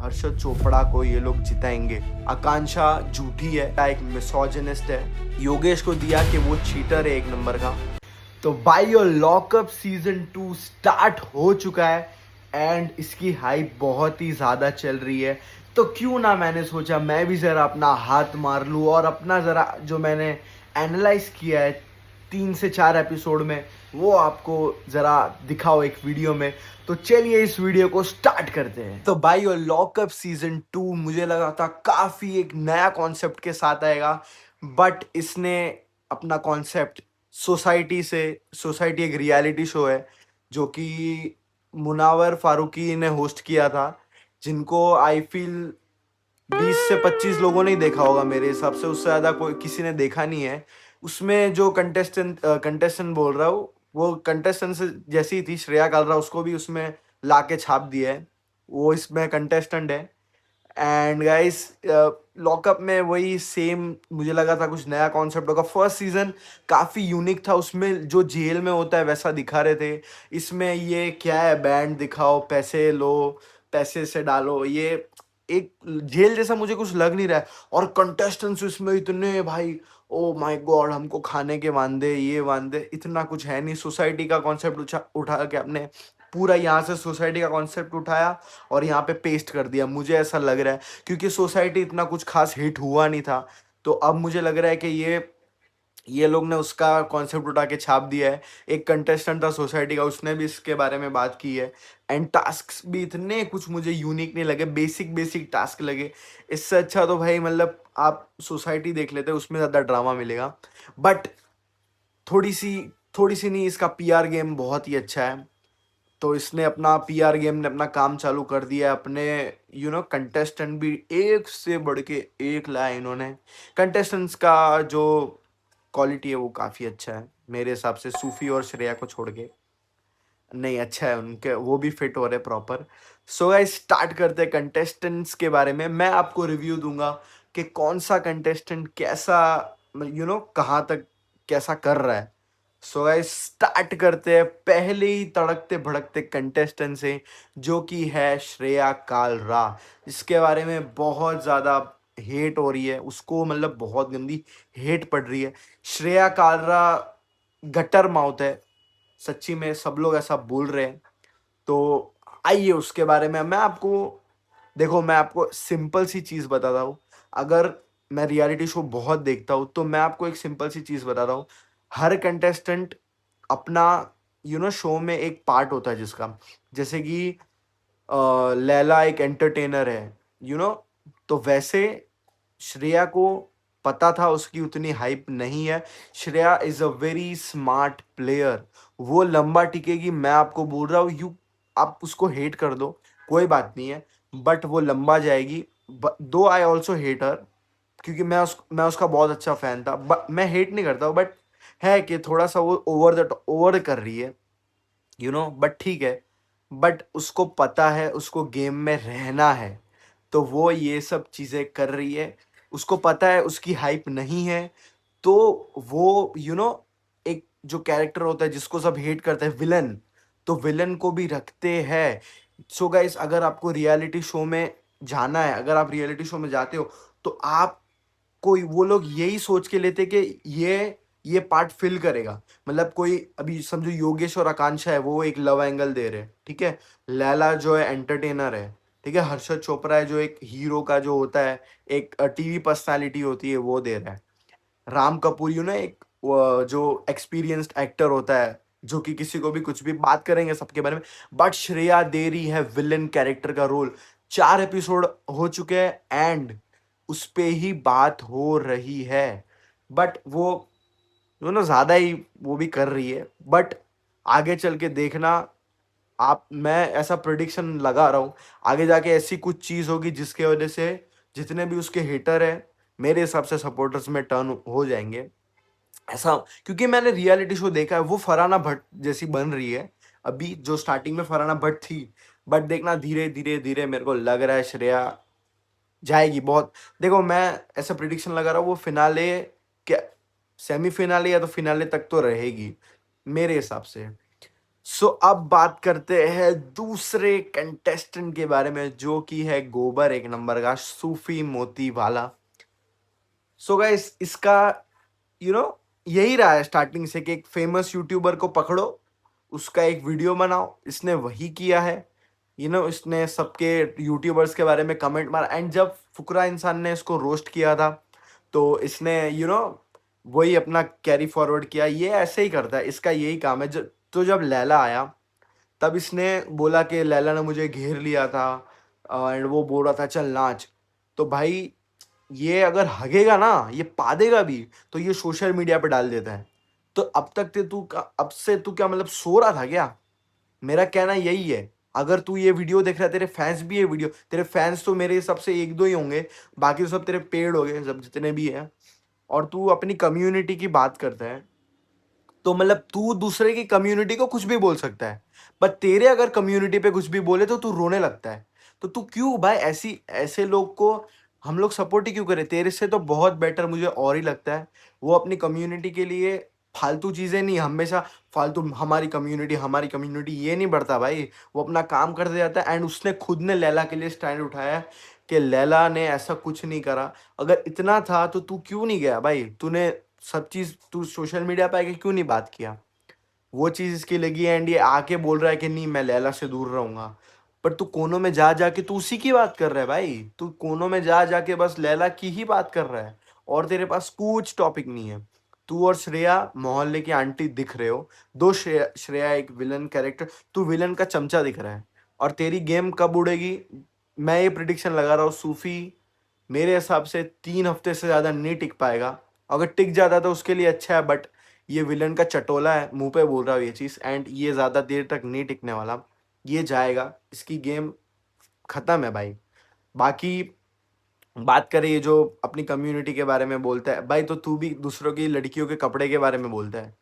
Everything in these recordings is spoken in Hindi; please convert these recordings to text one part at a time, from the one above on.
हर्षद चोपड़ा को ये लोग जिताएंगे। आकांक्षा झूठी है, एक मिसोजिनिस्ट है, योगेश को दिया कि वो चीटर है एक नंबर का। तो भाई योर लॉकअप सीजन 2 स्टार्ट हो चुका है एंड इसकी हाइप बहुत ही ज़्यादा चल रही है। तो क्यों ना मैंने सोचा मैं भी ज़रा अपना हाथ मार लूँ और अपना ज़रा जो मैंने एनालाइज किया है 3 से 4 एपिसोड में वो आपको ज़रा दिखाओ एक वीडियो में। तो चलिए इस वीडियो को स्टार्ट करते हैं। तो भाई योर लॉकअप सीजन 2 मुझे लगा था काफ़ी एक नया कॉन्सेप्ट के साथ आएगा, बट इसने अपना कॉन्सेप्ट सोसाइटी एक रियलिटी शो है जो कि मुनावर फारूकी ने होस्ट किया था, जिनको आई फील 20 से 25 लोगों ने ही देखा होगा मेरे हिसाब से, उससे ज़्यादा कोई किसी ने देखा नहीं है। उसमें जो कंटेस्टेंट बोल रहा हूँ वो कंटेस्टेंट से जैसी ही थी, श्रेया कालरा, उसको भी उसमें ला के छाप दिया है, वो इसमें कंटेस्टेंट है। एंड गाइस लॉकअप में वही सेम मुझे लगा था कुछ नया कॉन्सेप्ट होगा। फर्स्ट सीजन काफ़ी यूनिक था, उसमें जो जेल में होता है वैसा दिखा रहे थे। इसमें ये क्या है, बैंड दिखाओ, पैसे लो, पैसे से डालो, ये एक जेल जैसा मुझे कुछ लग नहीं रहा है। और कंटेस्टेंट्स इसमें इतने भाई, ओ माय गॉड, हमको खाने के वांदे, ये वांदे, इतना कुछ है नहीं। सोसाइटी का कॉन्सेप्ट उठा के आपने पूरा यहाँ से सोसाइटी का कॉन्सेप्ट उठाया और यहाँ पे पेस्ट कर दिया, मुझे ऐसा लग रहा है, क्योंकि सोसाइटी इतना कुछ खास हिट हुआ नहीं था। तो अब मुझे लग रहा है कि ये लोग ने उसका कॉन्सेप्ट उठा के छाप दिया है। एक कंटेस्टेंट था सोसाइटी का, उसने भी इसके बारे में बात की है। एंड टास्क भी इतने कुछ मुझे यूनिक नहीं लगे, बेसिक बेसिक टास्क लगे। इससे अच्छा तो भाई मतलब आप सोसाइटी देख लेते, उसमें ज़्यादा ड्रामा मिलेगा। बट थोड़ी सी थोड़ी सी नहीं, इसका पीआर गेम बहुत ही अच्छा है। तो इसने अपना पीआर गेम ने अपना काम चालू कर दिया है। अपने कंटेस्टेंट भी एक से बढ़ के एक लाए इन्होंने। कंटेस्टेंट्स का जो क्वालिटी है वो काफ़ी अच्छा है मेरे हिसाब से, सूफी और श्रेया को छोड़ के। नहीं, अच्छा है, उनके वो भी फिट हो रहे प्रॉपर। सो गाइस स्टार्ट करते हैं कंटेस्टेंट्स के बारे में। मैं आपको रिव्यू दूंगा कि कौन सा कंटेस्टेंट कैसा, कहाँ तक कैसा कर रहा है। सो गाइस स्टार्ट करते हैं पहले ही तड़कते भड़कते कंटेस्टेंट से, जो कि है श्रेया कालरा। इसके बारे में बहुत ज़्यादा हेट हो रही है, उसको मतलब बहुत गंदी हेट पड़ रही है। श्रेया कालरा गटर माउथ है, सच्ची में सब लोग ऐसा बोल रहे हैं। तो आइए उसके बारे में मैं आपको, देखो मैं आपको सिंपल सी चीज़ बताता हूँ। अगर मैं रियलिटी शो बहुत देखता हूँ तो मैं आपको एक सिंपल सी चीज़ बताता हूँ। हर कंटेस्टेंट अपना शो में एक पार्ट होता है जिसका, जैसे कि लैला एक एंटरटेनर है, यू नो तो वैसे श्रेया को पता था उसकी उतनी हाइप नहीं है। Shreya is a very smart player, वो लंबा टिकेगी, मैं आपको बोल रहा हूँ। आप उसको हेट कर दो, कोई बात नहीं है, बट वो लंबा जाएगी। दो आई ऑल्सो हेट हर, क्योंकि मैं उसका बहुत अच्छा फैन था। मैं हेट नहीं करता हूँ, बट है कि थोड़ा सा वो ओवर कर रही है, बट ठीक है। बट उसको पता है उसको गेम में रहना है, तो वो ये सब चीज़ें कर रही है। उसको पता है उसकी हाइप नहीं है, तो वो एक जो कैरेक्टर होता है जिसको सब हेट करते हैं, विलन, तो विलन को भी रखते हैं। सो गाइस अगर आपको रियलिटी शो में जाना है, अगर आप रियलिटी शो में जाते हो, तो आप कोई वो लोग यही सोच के लेते कि ये पार्ट फिल करेगा। मतलब कोई अभी समझो योगेश और आकांक्षा है, वो एक लव एंगल दे रहे हैं, ठीक है। लैला जो है एंटरटेनर है, ठीक है। हर्षद चोपड़ा है जो एक हीरो का जो होता है, एक टीवी पर्सनालिटी होती है, वो दे रहा है। राम कपूर एक जो एक्सपीरियंस्ड एक्टर होता है, जो कि किसी को भी कुछ भी बात करेंगे सबके बारे में। बट श्रेया दे रही है विलन कैरेक्टर का रोल। 4 एपिसोड हो चुके हैं एंड उस पे ही बात हो रही है। बट वो ज़्यादा ही वो भी कर रही है। बट आगे चल के देखना आप, मैं ऐसा प्रिडिक्शन लगा रहा हूँ, आगे जाके ऐसी कुछ चीज़ होगी जिसके वजह से जितने भी उसके हेटर हैं मेरे हिसाब से सपोर्टर्स में टर्न हो जाएंगे, ऐसा। क्योंकि मैंने रियलिटी शो देखा है, वो फरहाना भट्ट जैसी बन रही है। अभी जो स्टार्टिंग में फरहाना भट्ट थी, बट देखना धीरे धीरे धीरे मेरे को लग रहा है श्रेया जाएगी बहुत। देखो मैं ऐसा प्रिडिक्शन लगा रहा हूँ, वो फिनाले क्या, सेमीफिनाले या तो फिनाले तक तो रहेगी मेरे हिसाब से। अब बात करते हैं दूसरे कंटेस्टेंट के बारे में, जो कि है गोबर एक नंबर का सूफी मोती वाला। गाइस, इसका यू नो यही रहा है स्टार्टिंग से कि एक फेमस यूट्यूबर को पकड़ो, उसका एक वीडियो बनाओ। इसने वही किया है। इसने सबके यूट्यूबर्स के बारे में कमेंट मारा, एंड जब फुकरा इंसान ने इसको रोस्ट किया था, तो इसने वही अपना कैरी फॉरवर्ड किया। ये ऐसे ही करता है, इसका यही काम है। तो जब लैला आया, तब इसने बोला कि लैला ने मुझे घेर लिया था, एंड वो बोल रहा था चल नाच। तो भाई, ये अगर हगेगा ना, ये पादेगा भी, तो ये सोशल मीडिया पे डाल देता है। तो अब से तू क्या मतलब सो रहा था क्या? मेरा कहना यही है, अगर तू ये वीडियो देख रहा है, तेरे फैंस भी ये वीडियो, तेरे फैंस तो मेरे हिसाब से एक दो ही होंगे, बाकी तो सब तेरे पेड़ हो गए, सब जितने भी हैं। और तू अपनी कम्युनिटी की बात करता है, तो मतलब तू दूसरे की कम्युनिटी को कुछ भी बोल सकता है, पर तेरे अगर कम्युनिटी पे कुछ भी बोले तो तू रोने लगता है। तो तू क्यों भाई ऐसी ऐसे लोग को हम लोग सपोर्ट ही क्यों करें? तेरे से तो बहुत बेटर मुझे और ही लगता है, वो अपनी कम्युनिटी के लिए फालतू चीजें नहीं, हमेशा फालतू हमारी कम्युनिटी ये नहीं बढ़ता भाई। वो अपना काम करते जाता है, एंड उसने खुद ने लैला के लिए स्टैंड उठाया है कि लैला ने ऐसा कुछ नहीं करा। अगर इतना था तो तू क्यों नहीं गया भाई? तूने सब चीज तू सोशल मीडिया पे आके क्यों नहीं बात किया? वो चीज इसकी लगी, एंड ये आके बोल रहा है कि नहीं मैं लैला से दूर रहूंगा। पर तू कोनों में जा जाके तू उसी की बात कर रहा है भाई। तू कोनों में जा जाके बस लैला की ही बात कर रहा है, और तेरे पास कुछ टॉपिक नहीं है। तू और श्रेया मोहल्ले की आंटी दिख रहे हो। दो श्रेया एक विलन कैरेक्टर, तू विलन का चमचा दिख रहा है। और तेरी गेम कब उड़ेगी? मैं ये प्रिडिक्शन लगा रहा हूँ सूफी, मेरे हिसाब से 3 हफ्ते से ज़्यादा नहीं टिक पाएगा। अगर टिक जाता तो उसके लिए अच्छा है, बट ये विलन का चटोला है, मुंह पे बोल रहा हूँ ये चीज़, एंड ये ज़्यादा देर तक नहीं टिकने वाला। ये जाएगा, इसकी गेम खत्म है भाई। बाकी बात करें ये जो अपनी कम्युनिटी के बारे में बोलता है भाई, तो तू भी दूसरों की लड़कियों के कपड़े के बारे में बोलता है।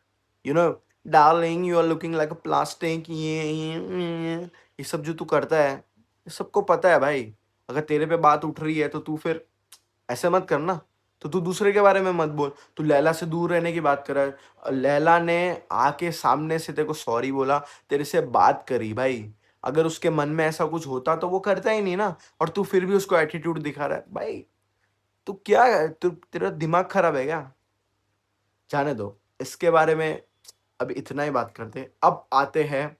You know darling you are looking like a plastic, ये सब जो तू करता है, ये सबको पता है भाई। अगर तेरे पे बात उठ रही है तो तू फिर ऐसे मत करना। तो तू दूसरे के बारे में मत बोल। तू लैला से दूर रहने की बात कर रहा है। लैला ने आके सामने से तेरे को सॉरी बोला, तेरे से बात करी भाई। अगर उसके मन में ऐसा कुछ होता तो वो करता ही नहीं ना, और तू फिर भी उसको एटीट्यूड दिखा रहा है भाई। तू क्या है? तू तेरा दिमाग खराब है क्या? जाने दो इसके बारे में। अब इतना ही बात करते हैं। अब आते हैं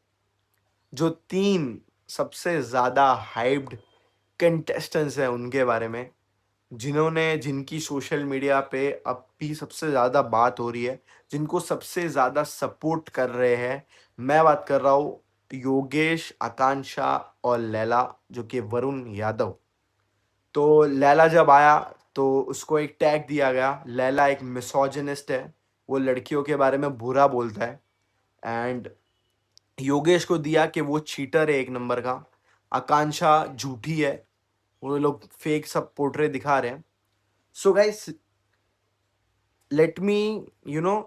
जो 3 सबसे ज्यादा हाइप्ड कंटेस्टेंट्स हैं उनके बारे में, जिनकी सोशल मीडिया पे अब भी सबसे ज़्यादा बात हो रही है, जिनको सबसे ज़्यादा सपोर्ट कर रहे हैं। मैं बात कर रहा हूँ योगेश, आकांक्षा और लैला, जो कि वरुण यादव। तो लैला जब आया तो उसको एक टैग दिया गया, लैला एक मिसोजिनिस्ट है, वो लड़कियों के बारे में बुरा बोलता है। एंड योगेश को दिया कि वो चीटर है एक नंबर का, आकांक्षा झूठी है, वो लोग फेक सब पोर्ट्रे दिखा रहे हैं। So guys, let me you know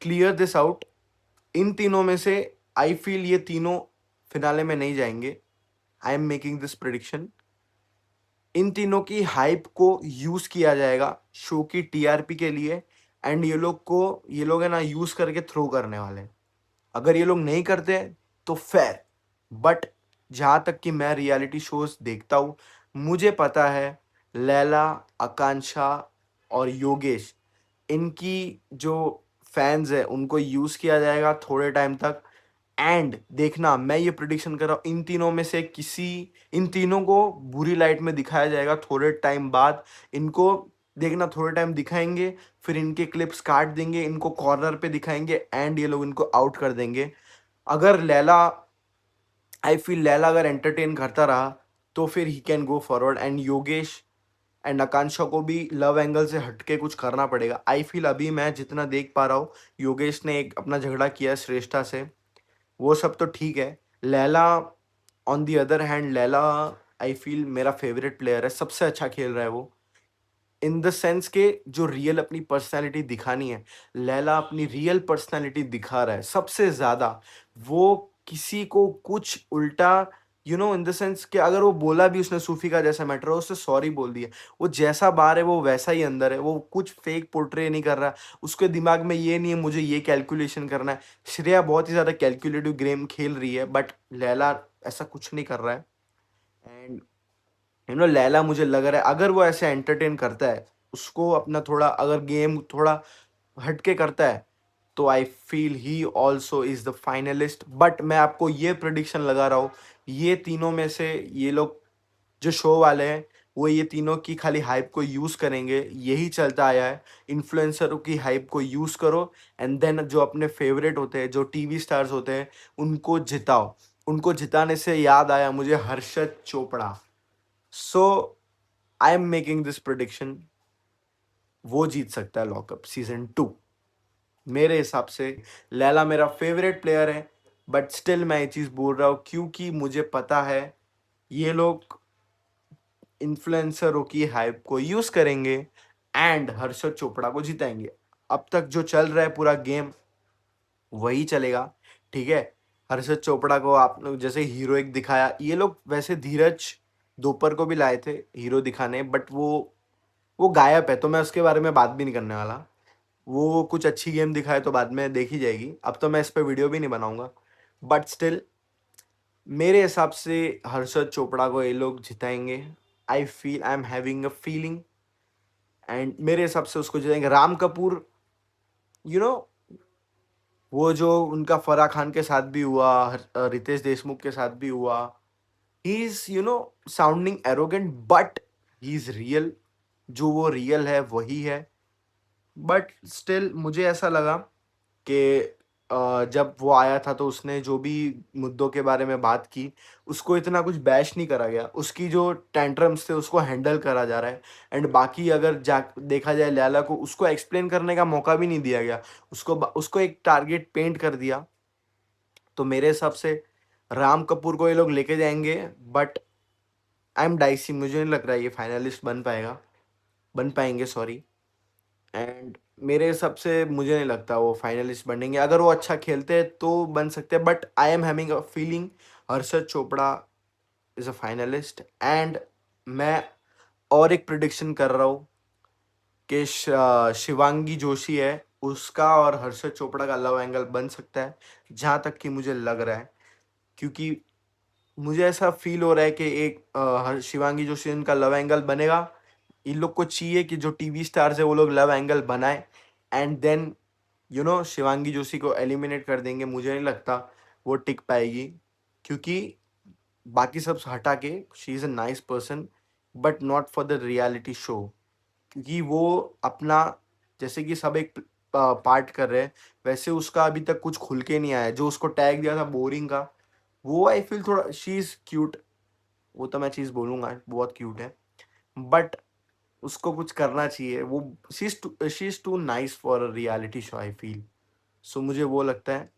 clear this out. इन तीनों में से आई फील ये तीनों फिनाले में नहीं जाएंगे। I am making this prediction. इन तीनों की हाइप को यूज किया जाएगा शो की टीआरपी के लिए, एंड ये लोग है ना यूज करके थ्रो करने वाले हैं। अगर ये लोग नहीं करते तो फेयर, बट जहाँ तक कि मैं रियलिटी शोज देखता हूँ, मुझे पता है लैला, आकांक्षा और योगेश, इनकी जो फैंस है उनको यूज किया जाएगा थोड़े टाइम तक। एंड देखना, मैं ये प्रिडिक्शन कर रहा हूँ, इन तीनों को बुरी लाइट में दिखाया जाएगा थोड़े टाइम बाद। इनको देखना, थोड़े टाइम दिखाएंगे, फिर इनके क्लिप्स काट देंगे, इनको कॉर्नर पे दिखाएंगे, एंड ये लोग इनको आउट कर देंगे। अगर लैला आई फील लैला अगर एंटरटेन करता रहा तो फिर ही can go forward, and Yogesh and Akanksha को भी लव एंगल से हटके कुछ करना पड़ेगा। आई फील अभी मैं जितना देख पा रहा हूँ, योगेश ने एक अपना झगड़ा किया श्रेष्ठा से, वो सब तो ठीक है। Laila on the other hand, Laila I feel मेरा फेवरेट प्लेयर है, सबसे अच्छा खेल रहा है वो, इन द सेंस के जो रियल अपनी पर्सनैलिटी दिखानी है, लैला अपनी रियल पर्सनैलिटी दिखा रहा है सबसे ज़्यादा। वो किसी को कुछ उल्टा इन द सेंस कि अगर वो बोला भी उसने सूफी का जैसा मैटर है, उससे सॉरी बोल दिया। वो जैसा बाहर है वो वैसा ही अंदर है, वो कुछ फेक पोर्ट्रे नहीं कर रहा। उसके दिमाग में ये नहीं है मुझे ये कैलकुलेशन करना है। श्रेया बहुत ही ज़्यादा कैलकुलेटिव गेम खेल रही है, बट लैला ऐसा कुछ नहीं कर रहा है। एंड लैला मुझे लग रहा है अगर वो ऐसे एंटरटेन करता है, उसको अपना थोड़ा अगर गेम थोड़ा हटके करता है, तो I feel he also is the finalist. But मैं आपको ये प्रिडिक्शन लगा रहा हूँ, ये तीनों में से ये लोग जो शो वाले हैं, वो ये तीनों की खाली हाइप को यूज़ करेंगे। यही चलता आया है, इन्फ्लुएंसरों की हाइप को यूज़ करो, एंड देन जो अपने फेवरेट होते हैं, जो टीवी स्टार्स होते हैं, उनको जिताओ। उनको जिताने से याद आया मुझे Harshad Chopra. So I am making this prediction, वो जीत सकता है लॉकअप सीजन 2 मेरे हिसाब से। लैला मेरा फेवरेट प्लेयर है, बट स्टिल मैं ये चीज़ बोल रहा हूँ क्योंकि मुझे पता है ये लोग इन्फ्लुएंसरों की हाइप को यूज़ करेंगे एंड हर्षद चोपड़ा को जिताएंगे। अब तक जो चल रहा है पूरा गेम वही चलेगा, ठीक है। हर्षद चोपड़ा को आप लोग जैसे हीरो एक दिखाया, ये लोग वैसे धीरज दोपहर को भी लाए थे हीरो दिखाने, बट वो गायब है, तो मैं उसके बारे में बात भी नहीं करने वाला। वो कुछ अच्छी गेम दिखाए तो बाद में देखी जाएगी, अब तो मैं इस पे वीडियो भी नहीं बनाऊंगा। बट स्टिल मेरे हिसाब से हर्षद चोपड़ा को ये लोग जिताएंगे। I am having a feeling, and मेरे हिसाब से उसको जिताएंगे। राम कपूर, यू नो वो जो उनका फराह खान के साथ भी हुआ, रितेश देशमुख के साथ भी हुआ, he is sounding arrogant, but he is real. जो वो रियल है वही है। बट स्टिल मुझे ऐसा लगा कि जब वो आया था तो उसने जो भी मुद्दों के बारे में बात की, उसको इतना कुछ बैश नहीं करा गया। उसकी जो टेंट्रम्स थे उसको हैंडल करा जा रहा है। एंड बाकी अगर जा देखा जाए, लैला को उसको एक्सप्लेन करने का मौका भी नहीं दिया गया। उसको एक टारगेट पेंट कर दिया। तो मेरे हिसाब से राम कपूर को ये लोग लेके जाएंगे, बट आई एम डाइसी, मुझे नहीं लग रहा है ये फाइनलिस्ट बन पाएंगे, सॉरी। एंड मेरे हिसाब से मुझे नहीं लगता वो फाइनलिस्ट बनेंगे। अगर वो अच्छा खेलते हैं तो बन सकते हैं, but I am having a feeling Harshad Chopra is a finalist. And मैं और एक प्रिडिक्शन कर रहा हूँ कि शिवांगी जोशी है, उसका और हर्षद चोपड़ा का लव एंगल बन सकता है, जहाँ तक कि मुझे लग रहा है। क्योंकि मुझे ऐसा फील हो रहा है कि एक शिवांगी जोशी इनका लव एंगल बनेगा। इन लोग को चाहिए कि जो टीवी स्टार्स है वो लोग लव एंगल बनाए, एंड देन शिवांगी जोशी को एलिमिनेट कर देंगे। मुझे नहीं लगता वो टिक पाएगी, क्योंकि बाकी सब हटा के she is a nice person, but not for the reality show. क्योंकि वो अपना, जैसे कि सब एक पार्ट कर रहे हैं, वैसे उसका अभी तक कुछ खुल के नहीं आया। जो उसको टैग दिया था बोरिंग का, वो आई फील थोड़ा शी इज़ क्यूट, वो तो मैं चीज़ बोलूँगा बहुत क्यूट है, बट उसको कुछ करना चाहिए। वो she is too nice for a reality show I feel. So मुझे वो लगता है।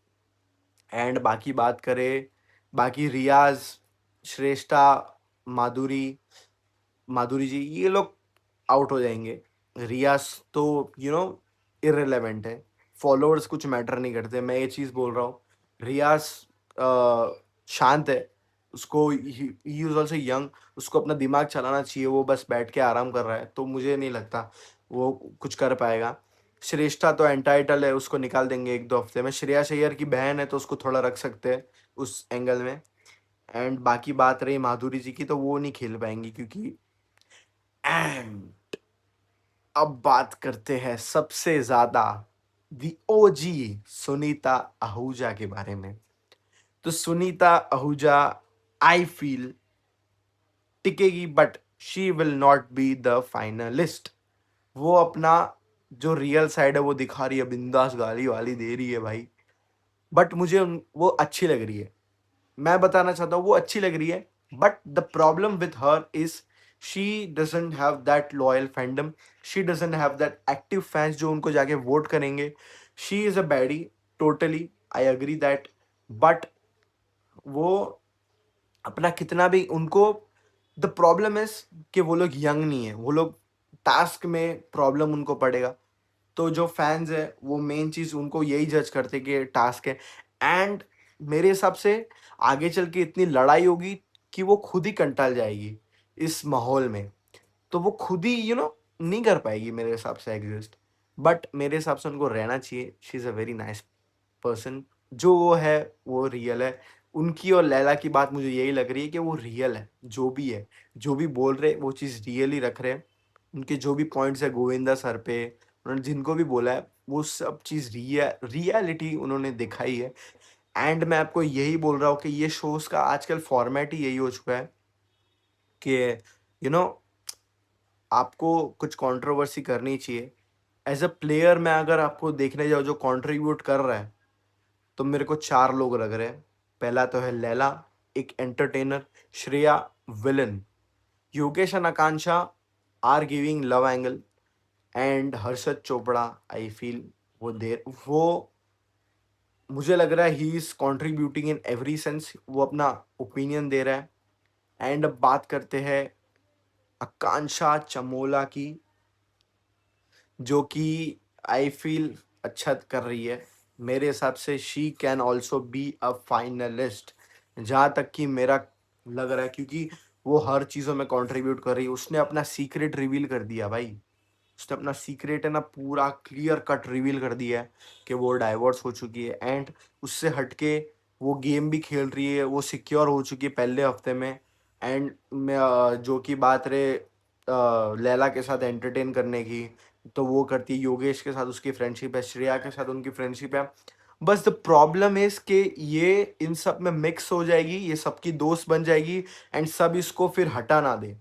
एंड बाकी बात करें, बाकी रियाज, श्रेष्ठा, माधुरी माधुरी जी, ये लोग आउट हो जाएंगे। रियाज तो इररिलेवेंट है, फॉलोअर्स कुछ मैटर नहीं करते, मैं ये चीज़ बोल रहा हूँ। रियाज शांत है, उसको ही इज ऑल्सो यंग, उसको अपना दिमाग चलाना चाहिए, वो बस बैठ के आराम कर रहा है, तो मुझे नहीं लगता वो कुछ कर पाएगा। श्रेष्ठा तो एंटाइटल है, उसको निकाल देंगे 1-2 हफ्ते में। श्रेया अय्यर की बहन है तो उसको थोड़ा रख सकते हैं उस एंगल में। एंड बाकी बात रही माधुरी जी की, तो वो नहीं खेल पाएंगी क्योंकि। एंड अब बात करते हैं सबसे ज्यादा दी ओजी सुनीता आहूजा के बारे में। तो सुनीता आहूजा आई फील टिकेगी, but she will not be the finalist. वो अपना जो रियल साइड है वो दिखा रही है, बिंदास गाली वाली दे रही है भाई, बट मुझे वो अच्छी लग रही है। मैं बताना चाहता हूँ वो अच्छी लग रही है, but the problem with her is she doesn't have that loyal fandom, she doesn't have that active fans जो उनको जाके वोट करेंगे। She is a baddie, totally I agree that, but वो अपना कितना भी उनको, द प्रॉब्लम इज कि वो लोग यंग नहीं है, वो लोग टास्क में प्रॉब्लम उनको पड़ेगा। तो जो फैंस है वो मेन चीज़ उनको यही जज करते कि टास्क है। एंड मेरे हिसाब से आगे चल के इतनी लड़ाई होगी कि वो खुद ही कंटाल जाएगी इस माहौल में। तो वो खुद ही नहीं कर पाएगी मेरे हिसाब से एग्जिस्ट। बट मेरे हिसाब से उनको रहना चाहिए। She is a very nice person. जो वो है वो रियल है। उनकी और लैला की बात मुझे यही लग रही है कि वो रियल है, जो भी है, जो भी बोल रहे वो चीज़ रियल ही रख रहे हैं। उनके जो भी पॉइंट्स है गोविंदा सर पे, उन्होंने जिनको भी बोला है वो सब चीज़ रियलिटी उन्होंने दिखाई है। एंड मैं आपको यही बोल रहा हूँ कि ये शोज़ का आजकल फॉर्मेट ही यही हो चुका है कि यू नो आपको कुछ कंट्रोवर्सी करनी चाहिए। एज अ प्लेयर मैं अगर आपको देखने जाऊँ जो कंट्रीब्यूट कर रहा है, तो मेरे को 4 लोग लग रहे हैं। पहला तो है लैला, एक entertainer, Shreya villain, Yogesh and Akanksha are giving love angle, and Harshad Chopra I feel वो मुझे लग रहा है he is contributing in every sense. वो अपना ओपिनियन दे रहा है। एंड अब बात करते हैं आकांक्षा चमोला की, जो कि आई फील अच्छा कर रही है। मेरे हिसाब से she can also be a finalist, जहाँ तक कि मेरा लग रहा है, क्योंकि वो हर चीज़ों में कंट्रीब्यूट कर रही है। उसने अपना सीक्रेट रिवील कर दिया भाई। उसने अपना सीक्रेट है ना पूरा क्लियर कट रिवील कर दिया है कि वो डाइवोर्स हो चुकी है। एंड उससे हटके वो गेम भी खेल रही है, वो सिक्योर हो चुकी है पहले हफ्ते में। एंड जो कि बात रहे लैला के साथ एंटरटेन करने की, तो वो करती है। योगेश के साथ उसकी फ्रेंडशिप है, श्रेया के साथ उनकी फ्रेंडशिप है। बस द प्रॉब्लम इज कि ये इन सब में मिक्स हो जाएगी, ये सबकी दोस्त बन जाएगी, एंड सब इसको फिर हटा ना दे।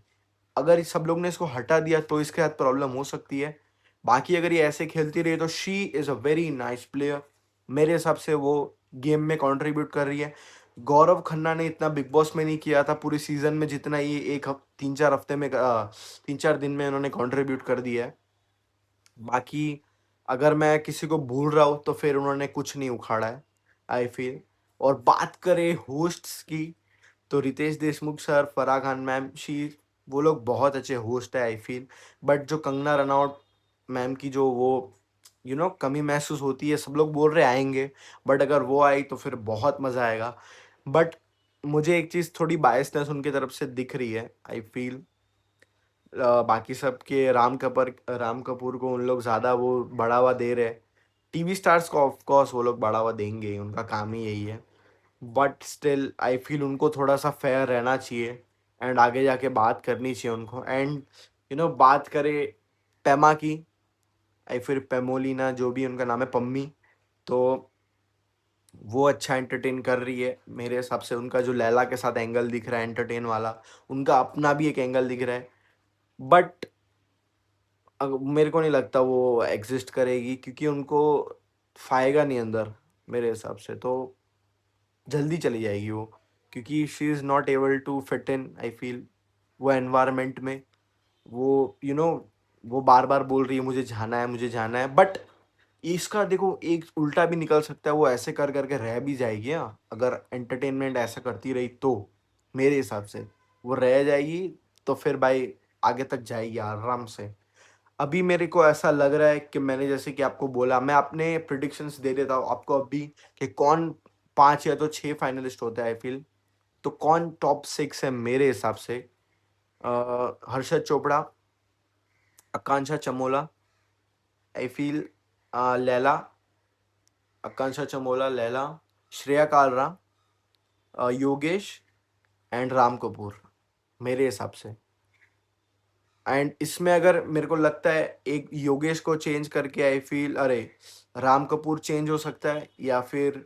अगर इस सब लोग ने इसको हटा दिया तो इसके साथ प्रॉब्लम हो सकती है। बाकी अगर ये ऐसे खेलती रही तो she is a very nice player. मेरे हिसाब से वो गेम में कंट्रीब्यूट कर रही है। गौरव खन्ना ने इतना बिग बॉस में नहीं किया था पूरे सीजन में जितना ये 3-4 हफ्ते में 3-4 दिन में उन्होंने कंट्रीब्यूट कर दिया है। बाकी अगर मैं किसी को भूल रहा हूँ तो फिर उन्होंने कुछ नहीं उखाड़ा है आई फील। और बात करें होस्ट्स की, तो रितेश देशमुख सर, फराह खान मैम, वो लोग बहुत अच्छे होस्ट है आई फील। बट जो कंगना रनौत मैम की जो वो कमी महसूस होती है, सब लोग बोल रहे आएंगे, बट अगर वो आई तो फिर बहुत मज़ा आएगा। बट मुझे एक चीज़ थोड़ी बायसनेस उनकी तरफ से दिख रही है आई फील। बाकी सब के राम कपूर को उन लोग ज़्यादा वो बढ़ावा दे रहे हैं। टीवी स्टार्स को ऑफ कोर्स वो लोग बढ़ावा देंगे ही, उनका काम ही यही है। बट स्टिल आई फील उनको थोड़ा सा फेयर रहना चाहिए, एंड आगे जाके बात करनी चाहिए उनको। एंड बात करें पेमा की, आई फिर पेमोलिना, जो भी उनका नाम है, पम्मी, तो वो अच्छा एंटरटेन कर रही है मेरे हिसाब से। उनका जो लैला के साथ एंगल दिख रहा है एंटरटेन वाला, उनका अपना भी एक एंगल दिख रहा है। बट मेरे को नहीं लगता वो एग्जिस्ट करेगी, क्योंकि उनको फाएगा नहीं अंदर मेरे हिसाब से। तो जल्दी चली जाएगी वो, क्योंकि she is not able to fit in I feel वो एनवायरनमेंट में। वो वो बार बार बोल रही है मुझे जाना है, मुझे जाना है। बट इसका देखो एक उल्टा भी निकल सकता है, वो ऐसे कर करके रह भी जाएगी। हाँ, अगर एंटरटेनमेंट ऐसा करती रही तो मेरे हिसाब से वो रह जाएगी। तो फिर भाई आगे तक जाएगी आराम से। अभी मेरे को ऐसा लग रहा है कि मैंने जैसे कि आपको बोला, मैं अपने प्रिडिक्शंस दे देता हूँ आपको अभी, कि कौन 5 या तो 6 फाइनलिस्ट होते हैं आई फील। तो कौन टॉप 6 है मेरे हिसाब से? Harshad Chopra, Akanksha Chamola, I feel Laila, Akanksha Chamola, Laila, Shreya Kalra, Yogesh and Ram Kapoor मेरे हिसाब से। एंड इसमें अगर मेरे को लगता है एक योगेश को चेंज करके आई फील, अरे राम कपूर चेंज हो सकता है, या फिर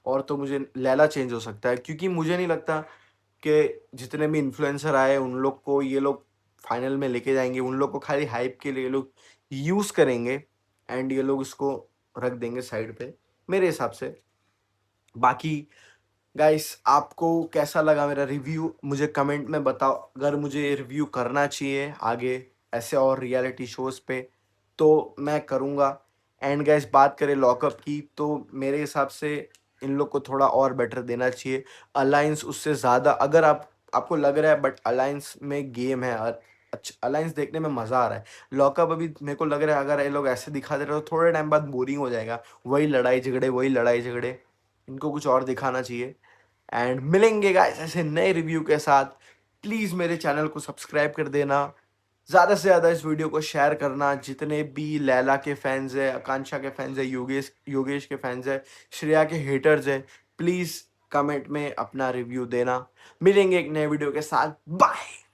और तो मुझे लैला चेंज हो सकता है। क्योंकि मुझे नहीं लगता कि जितने भी इन्फ्लुएंसर आए उन लोग को ये लोग फाइनल में लेके जाएंगे। उन लोग को खाली हाइप के लिए ये लोग यूज़ करेंगे, एंड ये लोग इसको रख देंगे साइड पे मेरे हिसाब से। बाकी गाइस आपको कैसा लगा मेरा रिव्यू, मुझे कमेंट में बताओ। अगर मुझे रिव्यू करना चाहिए आगे ऐसे और रियलिटी शोज़ पे तो मैं करूँगा। एंड गाइस बात करें लॉकअप की, तो मेरे हिसाब से इन लोग को थोड़ा और बेटर देना चाहिए। अलायंस उससे ज़्यादा, अगर आपको लग रहा है, बट अलायंस में गेम है। अच्छा, अलायंस देखने में मज़ा आ रहा है। लॉकअप अभी मेरे को लग रहा है अगर ये लोग ऐसे दिखा दे रहे तो थोड़े टाइम बाद बोरिंग हो जाएगा। वही लड़ाई झगड़े, वही लड़ाई झगड़े, इनको कुछ और दिखाना चाहिए। एंड मिलेंगे गाइस ऐसे नए रिव्यू के साथ। प्लीज मेरे चैनल को सब्सक्राइब कर देना, ज्यादा से ज्यादा इस वीडियो को शेयर करना। जितने भी लैला के फैंस है, आकांक्षा के फैंस है, योगेश के फैंस है, श्रेया के हेटर्स है, प्लीज कमेंट में अपना रिव्यू देना। मिलेंगे एक नए वीडियो के साथ, बाय।